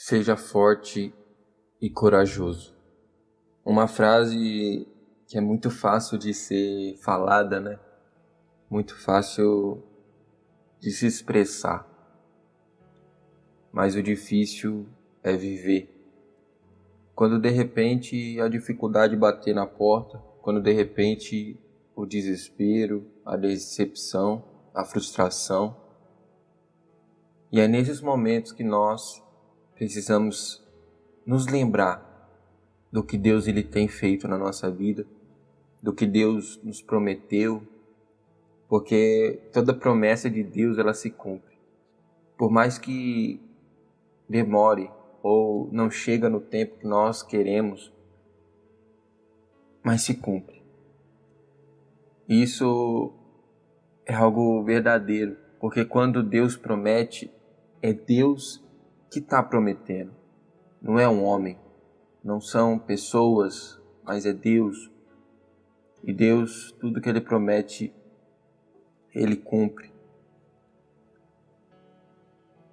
Seja forte e corajoso. Uma frase que é muito fácil de ser falada, né? Muito fácil de se expressar. Mas o difícil é viver. Quando de repente a dificuldade bater na porta, quando de repente o desespero, a decepção, a frustração. E é nesses momentos que nós precisamos nos lembrar do que Deus ele tem feito na nossa vida, do que Deus nos prometeu, porque toda promessa de Deus ela se cumpre. Por mais que demore ou não chega no tempo que nós queremos, mas se cumpre. Isso é algo verdadeiro, porque quando Deus promete, é Deus que está prometendo, não é um homem, não são pessoas, mas é Deus. E Deus, tudo que Ele promete, Ele cumpre.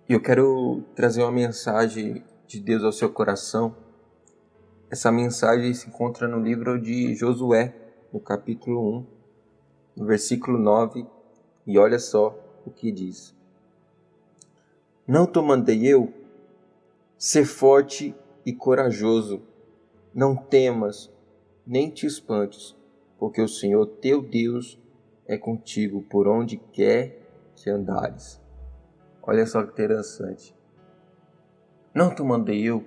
E eu quero trazer uma mensagem de Deus ao seu coração. Essa mensagem se encontra no livro de Josué, no capítulo 1, no versículo 9, e olha só o que diz. Não te mandei eu? Ser forte e corajoso, não temas, nem te espantes, porque o Senhor teu Deus é contigo por onde quer que andares. Olha só que interessante. Não te mandei eu?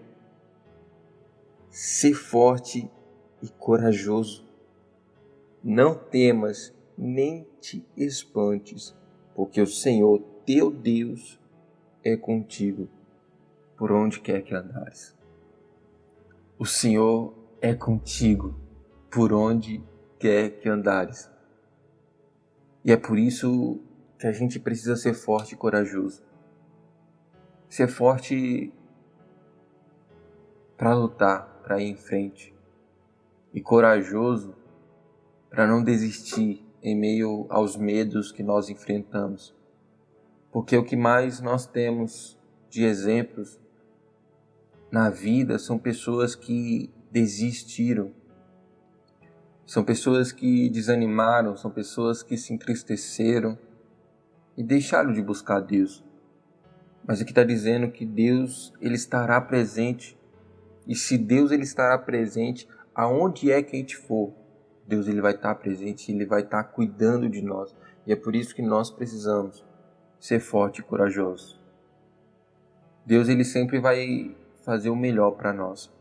Ser forte e corajoso, não temas, nem te espantes, porque o Senhor teu Deus é contigo por onde quer que andares. O Senhor é contigo por onde quer que andares. E é por isso que a gente precisa ser forte e corajoso. Ser forte para lutar, para ir em frente. E corajoso para não desistir em meio aos medos que nós enfrentamos. Porque o que mais nós temos de exemplos na vida são pessoas que desistiram, são pessoas que desanimaram, são pessoas que se entristeceram e deixaram de buscar Deus. Mas aqui está dizendo que Deus ele estará presente. E se Deus ele estará presente, aonde é que a gente for, Deus ele vai estar presente, ele vai estar cuidando de nós. E é por isso que nós precisamos ser forte e corajoso. Deus ele sempre vai fazer o melhor para nós.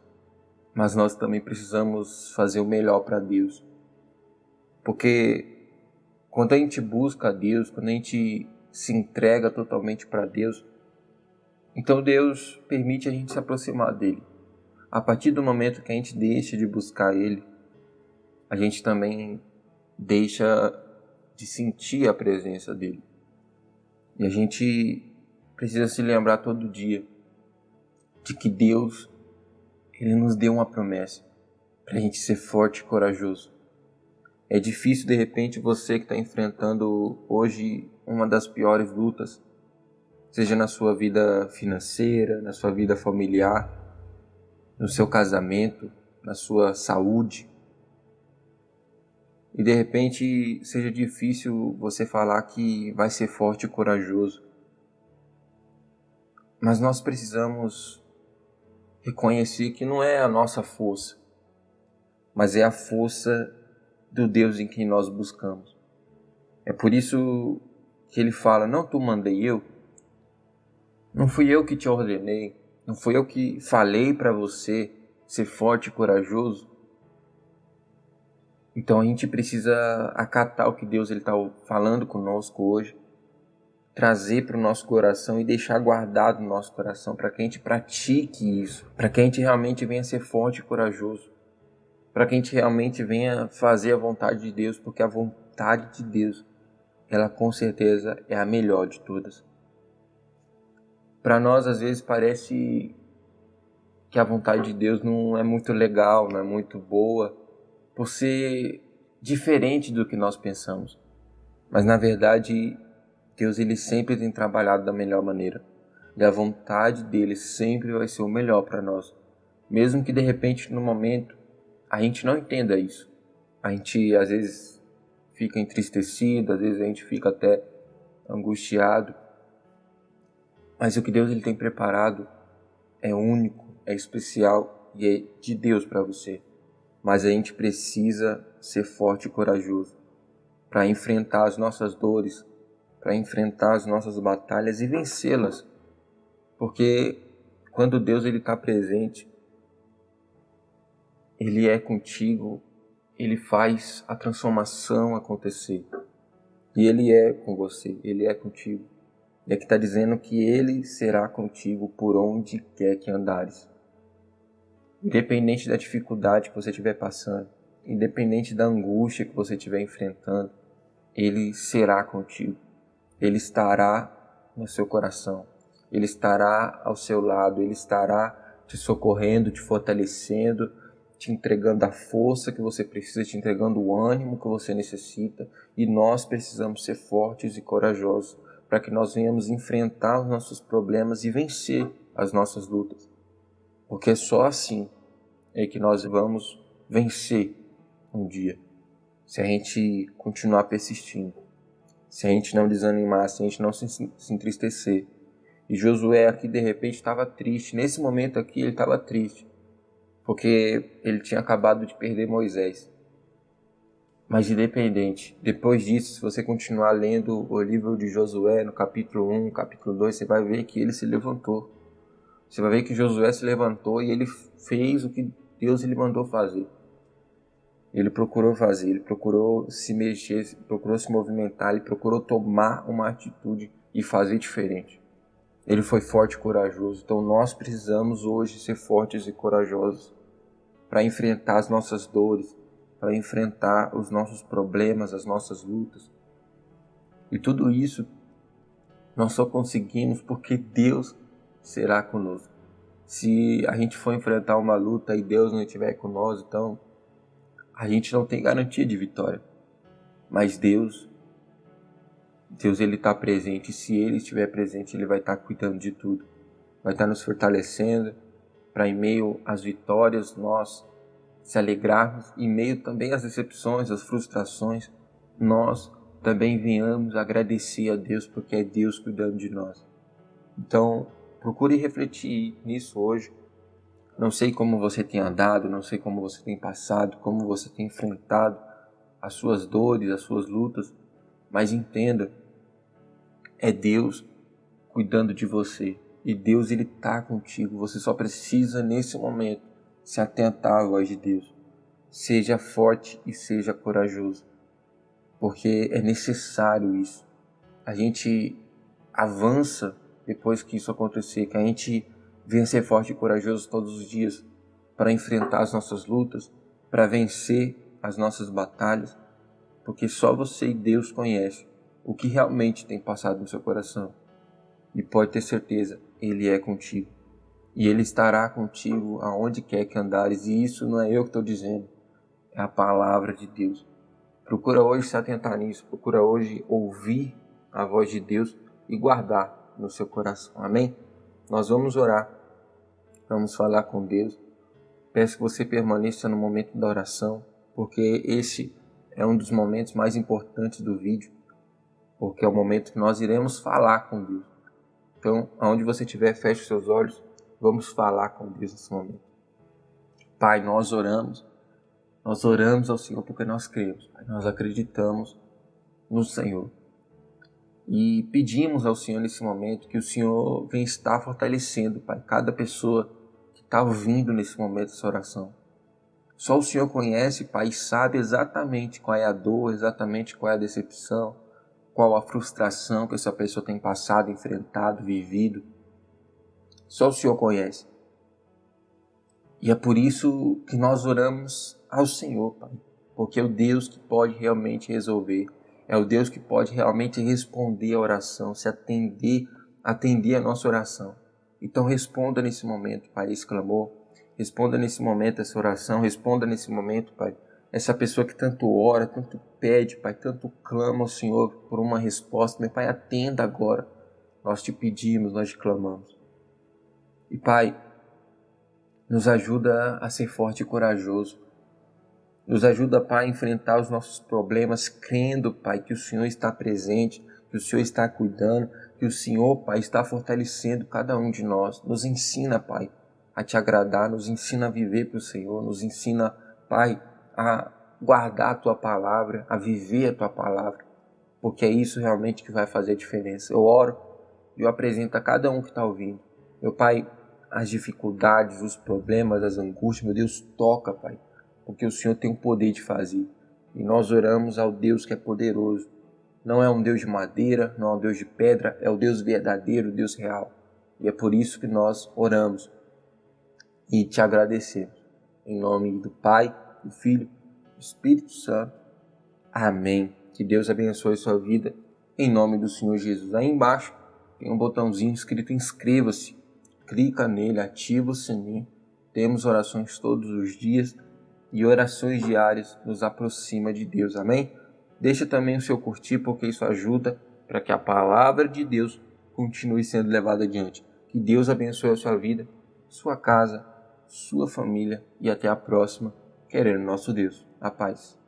Mas nós também precisamos fazer o melhor para Deus. Porque quando a gente busca a Deus, quando a gente se entrega totalmente para Deus, então Deus permite a gente se aproximar dele. A partir do momento que a gente deixa de buscar Ele, a gente também deixa de sentir a presença dele. E a gente precisa se lembrar todo dia de que Deus ele nos deu uma promessa para a gente ser forte e corajoso. É difícil de repente você que está enfrentando hoje uma das piores lutas, seja na sua vida financeira, na sua vida familiar, no seu casamento, na sua saúde. E de repente seja difícil você falar que vai ser forte e corajoso. Mas nós precisamos reconhecer que não é a nossa força, mas é a força do Deus em quem nós buscamos. É por isso que ele fala, não te mandei eu, não fui eu que te ordenei, não fui eu que falei para você ser forte e corajoso. Então a gente precisa acatar o que Deus está falando conosco hoje, trazer para o nosso coração e deixar guardado no nosso coração para que a gente pratique isso, para que a gente realmente venha ser forte e corajoso, para que a gente realmente venha fazer a vontade de Deus, porque a vontade de Deus, ela com certeza é a melhor de todas. Para nós às vezes parece que a vontade de Deus não é muito legal, não é muito boa, por ser diferente do que nós pensamos. Mas na verdade, Deus ele sempre tem trabalhado da melhor maneira. e a vontade dele sempre vai ser o melhor para nós. Mesmo que de repente no momento a gente não entenda isso. A gente às vezes fica entristecido, às vezes a gente fica até angustiado. Mas o que Deus ele tem preparado é único, é especial e é de Deus para você. Mas a gente precisa ser forte e corajoso para enfrentar as nossas dores, para enfrentar as nossas batalhas e vencê-las. Porque quando Deus está presente, Ele é contigo, Ele faz a transformação acontecer. E Ele é com você, Ele é contigo. E aqui está dizendo que Ele será contigo por onde quer que andares. Independente da dificuldade que você estiver passando, independente da angústia que você estiver enfrentando, Ele será contigo. Ele estará no seu coração. Ele estará ao seu lado. Ele estará te socorrendo, te fortalecendo, te entregando a força que você precisa, te entregando o ânimo que você necessita. E nós precisamos ser fortes e corajosos para que nós venhamos enfrentar os nossos problemas e vencer as nossas lutas. Porque só assim é que nós vamos vencer um dia. Se a gente continuar persistindo, se a gente não desanimar, se a gente não se entristecer. E Josué aqui de repente estava triste. Nesse momento aqui ele estava triste, porque ele tinha acabado de perder Moisés. Mas independente, depois disso, se você continuar lendo o livro de Josué, no capítulo 1, capítulo 2, você vai ver que ele se levantou. Você vai ver que Josué se levantou e ele fez o que Deus lhe mandou fazer. Ele procurou fazer, ele procurou se mexer, procurou se movimentar, ele procurou tomar uma atitude e fazer diferente. Ele foi forte e corajoso. Então nós precisamos hoje ser fortes e corajosos para enfrentar as nossas dores, para enfrentar os nossos problemas, as nossas lutas. E tudo isso nós só conseguimos porque Deus será conosco. Se a gente for enfrentar uma luta e Deus não estiver com nós, então a gente não tem garantia de vitória. Mas Deus ele está presente. E se Ele estiver presente, Ele vai estar cuidando de tudo. Vai estar nos fortalecendo para, em meio às vitórias, nós se alegrarmos. Em meio também às decepções, às frustrações, nós também venhamos agradecer a Deus, porque é Deus cuidando de nós. Então, procure refletir nisso hoje. Não sei como você tem andado, não sei como você tem passado, como você tem enfrentado as suas dores, as suas lutas, mas entenda, é Deus cuidando de você. E Deus ele está contigo. Você só precisa nesse momento se atentar à voz de Deus. Seja forte e seja corajoso, porque é necessário isso. A gente avança depois que isso acontecer, que a gente venha ser forte e corajoso todos os dias para enfrentar as nossas lutas, para vencer as nossas batalhas, porque só você e Deus conhecem o que realmente tem passado no seu coração. E pode ter certeza, Ele é contigo. E Ele estará contigo aonde quer que andares. E isso não é eu que estou dizendo, é a palavra de Deus. Procura hoje se atentar nisso, procura hoje ouvir a voz de Deus e guardar no seu coração. Amém? Nós vamos orar, vamos falar com Deus. Peço que você permaneça no momento da oração, porque esse é um dos momentos mais importantes do vídeo, porque é o momento que nós iremos falar com Deus. Então, aonde você estiver, feche os seus olhos, vamos falar com Deus nesse momento. Pai, nós oramos ao Senhor porque nós cremos, Pai, nós acreditamos no Senhor. E pedimos ao Senhor nesse momento que o Senhor venha estar fortalecendo, Pai, cada pessoa que está ouvindo nesse momento essa oração. Só o Senhor conhece, Pai, e sabe exatamente qual é a dor, exatamente qual é a decepção, qual a frustração que essa pessoa tem passado, enfrentado, vivido. Só o Senhor conhece. E é por isso que nós oramos ao Senhor, Pai, porque é o Deus que pode realmente resolver, é o Deus que pode realmente responder a oração, se atender a nossa oração. Então responda nesse momento, Pai, esse clamor, responda nesse momento essa oração, responda nesse momento, Pai, essa pessoa que tanto ora, tanto pede, Pai, tanto clama ao Senhor por uma resposta. Meu Pai, atenda agora. Nós te pedimos, nós te clamamos. E Pai, nos ajuda a ser forte e corajoso. Nos ajuda, Pai, a enfrentar os nossos problemas, crendo, Pai, que o Senhor está presente, que o Senhor está cuidando, que o Senhor, Pai, está fortalecendo cada um de nós. Nos ensina, Pai, a Te agradar, nos ensina a viver para o Senhor, nos ensina, Pai, a guardar a Tua palavra, a viver a Tua palavra, porque é isso realmente que vai fazer a diferença. Eu oro e eu apresento a cada um que está ouvindo. Meu Pai, as dificuldades, os problemas, as angústias, meu Deus, toca, Pai, porque o Senhor tem o poder de fazer. E nós oramos ao Deus que é poderoso. Não é um Deus de madeira, não é um Deus de pedra, é o Deus verdadeiro, o Deus real. E é por isso que nós oramos e Te agradecemos. Em nome do Pai, do Filho, do Espírito Santo. Amém. Que Deus abençoe sua vida. Em nome do Senhor Jesus. Aí embaixo tem um botãozinho escrito inscreva-se. Clica nele, ativa o sininho. Temos orações todos os dias e orações diárias nos aproxima de Deus. Amém? Deixa também o seu curtir, porque isso ajuda para que a palavra de Deus continue sendo levada adiante. Que Deus abençoe a sua vida, sua casa, sua família e até a próxima, querendo nosso Deus. A paz.